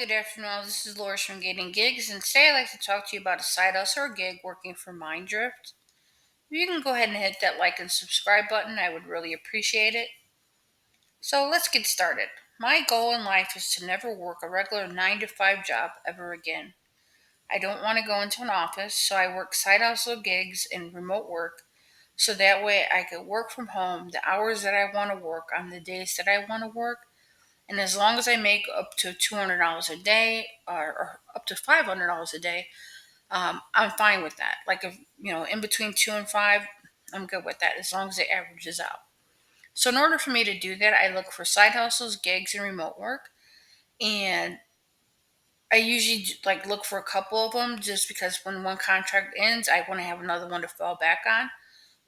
good afternoon. This is Laura from Getting Gigs, and today I'd like to talk to you about a side hustle or gig working for Mindrift. If you can go ahead and hit that like and subscribe button, I would really appreciate it. So let's get started. My goal in life is to never work a regular 9 to 5 job ever again. I don't want to go into an office, so I work side hustle gigs and remote work so that way I could work from home the hours that I want to work on the days that I want to work. And as long as I make up to $200 a day or up to $500 a day, I'm fine with that. Like if in between 2 and 5, I'm good with that as long as it averages out. So in order for me to do that, I look for side hustles, gigs, and remote work. And I usually like look for a couple of them just because when one contract ends, I want to have another one to fall back on,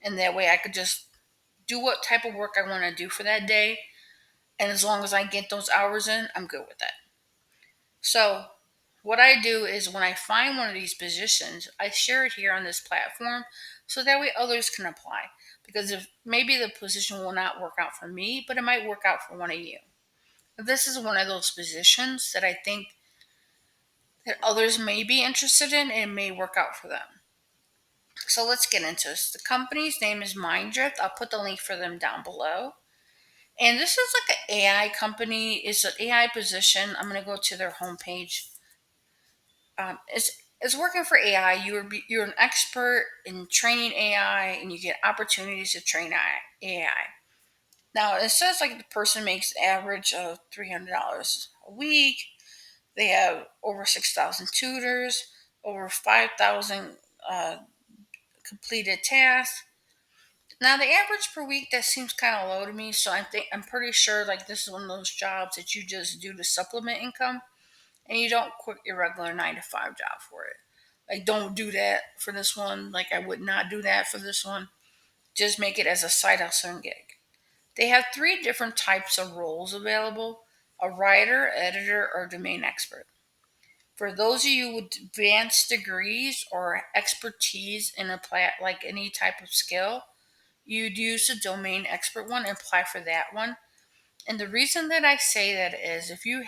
and that way I could just do what type of work I want to do for that day. And as long as I get those hours in, I'm good with that. So, what I do is when I find one of these positions, I share it here on this platform so that way others can apply. Because if maybe the position will not work out for me, but it might work out for one of you. If this is one of those positions that I think that others may be interested in, and it may work out for them. So let's get into this. The company's name is Mindrift. I'll put the link for them down below. And this is like an AI company. It's an AI position. I'm going to go to their homepage. It's working for AI. You're an expert in training AI, and you get opportunities to train AI. Now it says like the person makes average of $300 a week. They have over 6,000 tutors, over 5,000 completed tasks. Now the average per week that seems kind of low to me, so I'm pretty sure like this is one of those jobs that you just do to supplement income, and you don't quit your regular 9 to 5 job for it. Like, don't do that for this one. Like, I would not do that for this one. Just make it as a side hustle and gig. They have 3 different types of roles available: a writer, editor, or domain expert. For those of you with advanced degrees or expertise in like any type of skill, you'd use the domain expert one and apply for that one. And the reason that I say that is if you're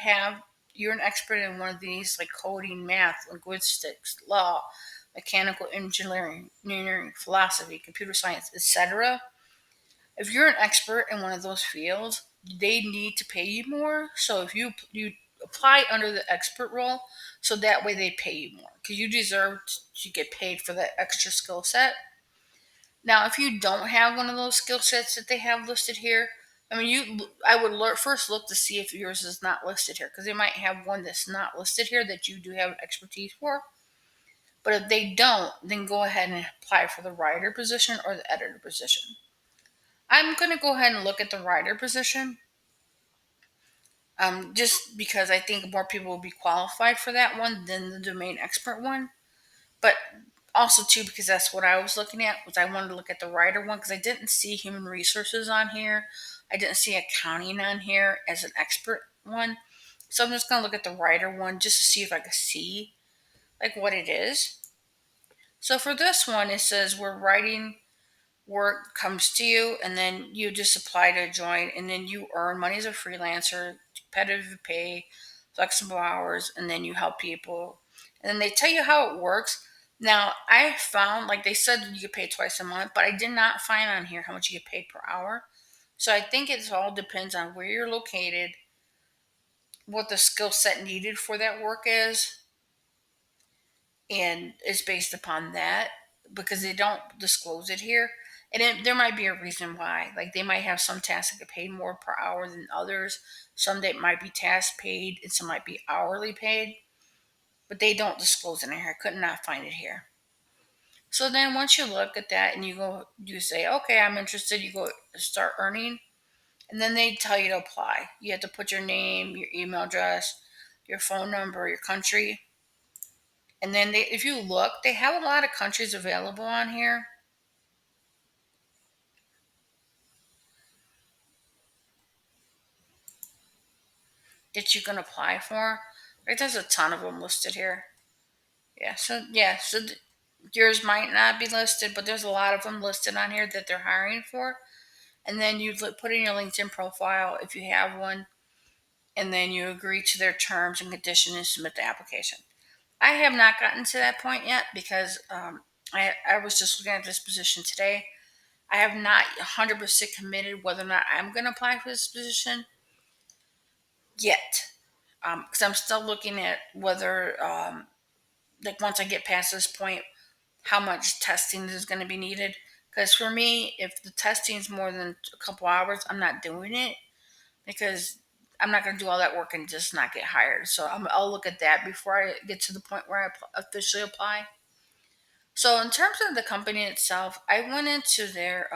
an expert in one of these like coding, math, linguistics, law, mechanical engineering, philosophy, computer science, etc. If you're an expert in one of those fields, they need to pay you more. So if you apply under the expert role, so that way they pay you more because you deserve to get paid for that extra skill set. Now, if you don't have one of those skill sets that they have listed here, I would first look to see if yours is not listed here because they might have one that's not listed here that you do have expertise for. But if they don't, then go ahead and apply for the writer position or the editor position. I'm going to go ahead and look at the writer position just because I think more people will be qualified for that one than the domain expert one. But also too because that's what I was looking at was I wanted to look at the writer one because I didn't see human resources on here. I didn't see accounting on here as an expert one. So I'm just going to look at the writer one just to see if I can see like what it is. So for this one, it says we're writing work comes to you and then you just apply to join and then you earn money as a freelancer, competitive pay, flexible hours, and then you help people. And then they tell you how it works. Now, I found, like they said, you get paid twice a month, but I did not find on here how much you get paid per hour. So I think it all depends on where you're located, what the skill set needed for that work is, and it's based upon that because they don't disclose it here. And there might be a reason why. Like they might have some tasks that get paid more per hour than others. Some that might be task paid and some might be hourly paid. But they don't disclose it in here. I could not find it here. So then once you look at that and you say, okay, I'm interested, you go start earning. And then they tell you to apply. You have to put your name, your email address, your phone number, your country. And then if you look, they have a lot of countries available on here. That you can apply for. Like there's a ton of them listed here. So yours might not be listed, but there's a lot of them listed on here that they're hiring for. And then you put in your LinkedIn profile if you have one, and then you agree to their terms and conditions and submit the application. I have not gotten to that point yet because I was just looking at this position today. I have not 100% committed whether or not I'm going to apply for this position yet, because I'm still looking at whether, like, once I get past this point, how much testing is going to be needed. Because for me, if the testing is more than a couple hours, I'm not doing it because I'm not going to do all that work and just not get hired. So I'll look at that before I get to the point where I officially apply. So in terms of the company itself, I went into their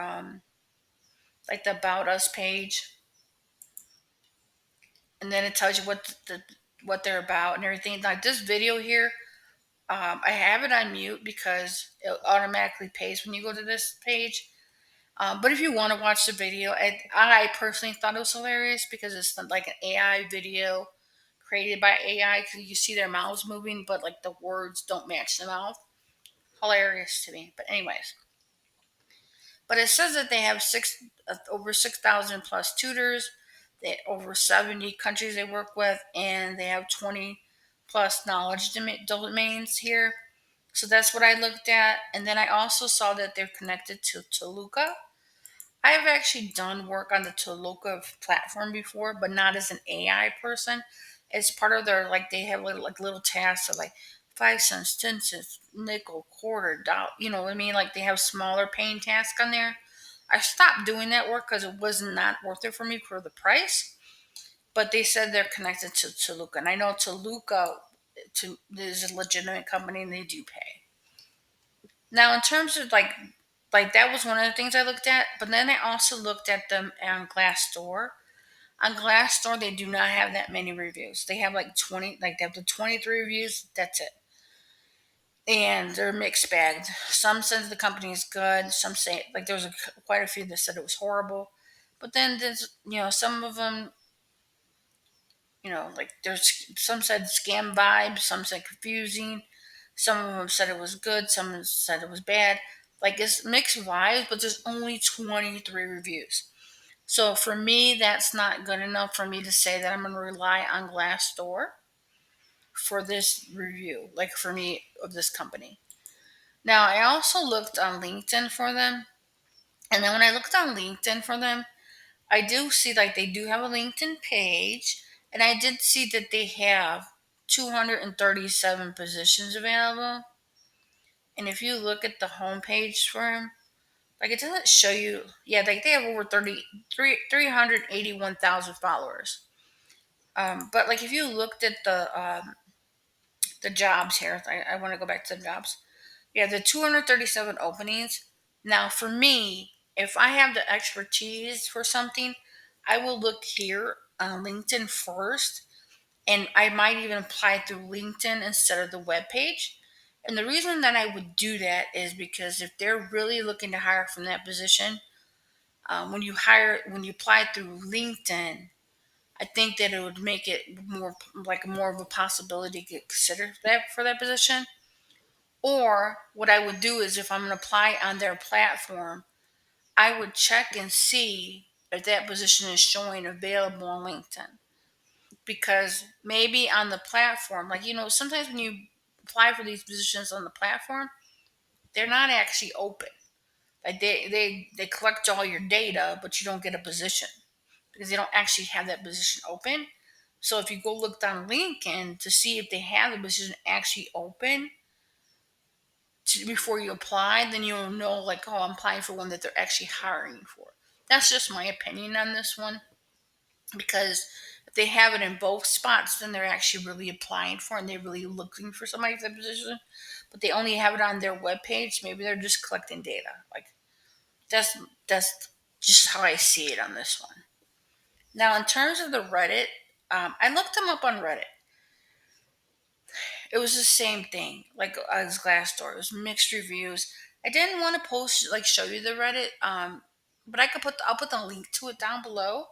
like the About Us page, and then it tells you what they're about and everything. Like this video here, I have it on mute because it automatically pays when you go to this page. But if you want to watch the video, I personally thought it was hilarious because it's like an AI video created by AI because you see their mouths moving, but like the words don't match the mouth. Hilarious to me. But anyways, but it says that they have over 6,000 plus tutors. They over 70 countries they work with, and they have 20 plus knowledge domains here. So that's what I looked at, and then I also saw that they're connected to Toluca. I have actually done work on the Toloka platform before, but not as an AI person. It's part of their, like, they have little tasks of like 5 cents, 10 cents, nickel, quarter, dollar. You know what I mean? Like they have smaller paying tasks on there. I stopped doing that work because it was not worth it for me for the price. But they said they're connected to Toluca, and I know Toluca is a legitimate company and they do pay. Now, in terms of like that was one of the things I looked at, but then I also looked at them on Glassdoor. On Glassdoor, they do not have that many reviews. They have like 20, like they have the 23 reviews. That's it, and they're mixed bagged. Some says the company is good. Some say like there was quite a few that said it was horrible, but then there's some of them like there's some said scam vibes, some said confusing, some of them said it was good, some said it was bad. Like it's mixed vibes, but there's only 23 reviews. So for me, that's not good enough for me to say that I'm going to rely on Glassdoor for this review, like for me of this company. Now, I also looked on LinkedIn for them. And then when I looked on LinkedIn for them, I do see like they do have a LinkedIn page, and I did see that they have 237 positions available. And if you look at the homepage for them, like it doesn't show you, yeah, like they have over 381,000 followers. But like if you looked at the jobs here, I want to go back to the jobs. Yeah, the 237 openings. Now, for me, if I have the expertise for something, I will look here on LinkedIn first, and I might even apply through LinkedIn instead of the web page. And the reason that I would do that is because if they're really looking to hire from that position, when you apply through LinkedIn, I think that it would make it more of a possibility to get considered for that position. Or what I would do is if I'm going to apply on their platform, I would check and see if that position is showing available on LinkedIn. Because maybe on the platform, like, sometimes when you apply for these positions on the platform, they're not actually open. Like they collect all your data, but you don't get a position because they don't actually have that position open. So if you go look down LinkedIn to see if they have the position actually open, before you apply, then you'll know like, oh, I'm applying for one that they're actually hiring for. That's just my opinion on this one because if they have it in both spots, then they're actually really applying for and they're really looking for somebody for that position. But they only have it on their webpage. Maybe they're just collecting data. Like that's just how I see it on this one. Now, in terms of the Reddit, I looked them up on Reddit. It was the same thing, like as Glassdoor. It was mixed reviews. I didn't want to post like show you the Reddit, but I'll put the link to it down below.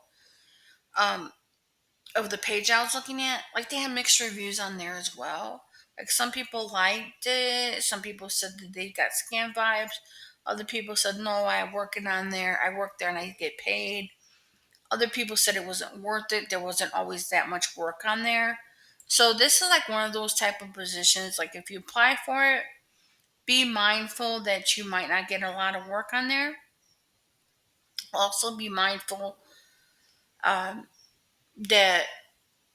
Um, of the page I was looking at, like they had mixed reviews on there as well. Like some people liked it, some people said that they got scam vibes. Other people said no, I work there and I get paid. Other people said it wasn't worth it. There wasn't always that much work on there. So this is like one of those type of positions. Like if you apply for it, be mindful that you might not get a lot of work on there. Also be mindful um, that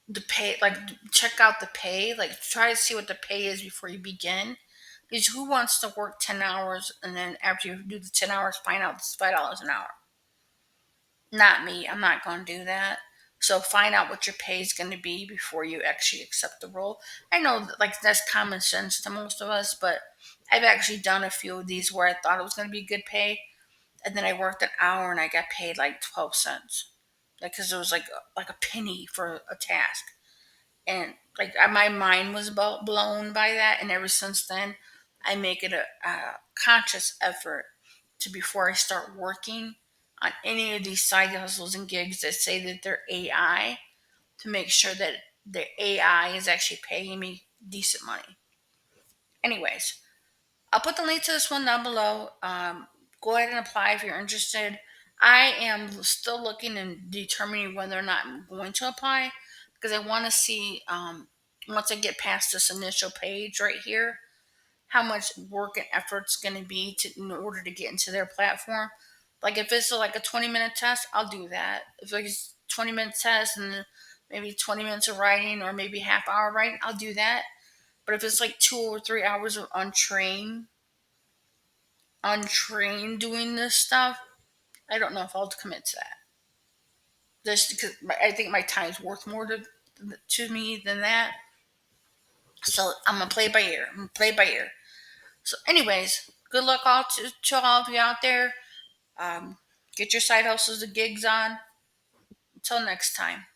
the pay, like check out the pay, like try to see what the pay is before you begin. Because who wants to work 10 hours and then after you do the 10 hours, find out it's $5 an hour? Not me. I'm not going to do that. So find out what your pay is going to be before you actually accept the role. I know that, like that's common sense to most of us, but I've actually done a few of these where I thought it was going to be good pay, and then I worked an hour and I got paid like 12 cents, like because it was like a penny for a task, and like my mind was about blown by that. And ever since then, I make it a conscious effort to, before I start working on any of these side hustles and gigs that say that they're AI, to make sure that the AI is actually paying me decent money. Anyways, I'll put the link to this one down below. Go ahead and apply if you're interested. I am still looking and determining whether or not I'm going to apply, because I want to see, once I get past this initial page right here, how much work and effort it's going to be in order to get into their platform. Like if it's like a 20-minute test, I'll do that. If it's 20-minute test and maybe 20 minutes of writing or maybe half hour writing, I'll do that. But if it's like 2 or 3 hours of untrained doing this stuff, I don't know if I'll commit to that. Just because I think my time's worth more to me than that. So I'm gonna play by ear. I'm gonna play by ear. So, anyways, good luck all to all of you out there. Um, get your side hustles and gigs on. Until next time.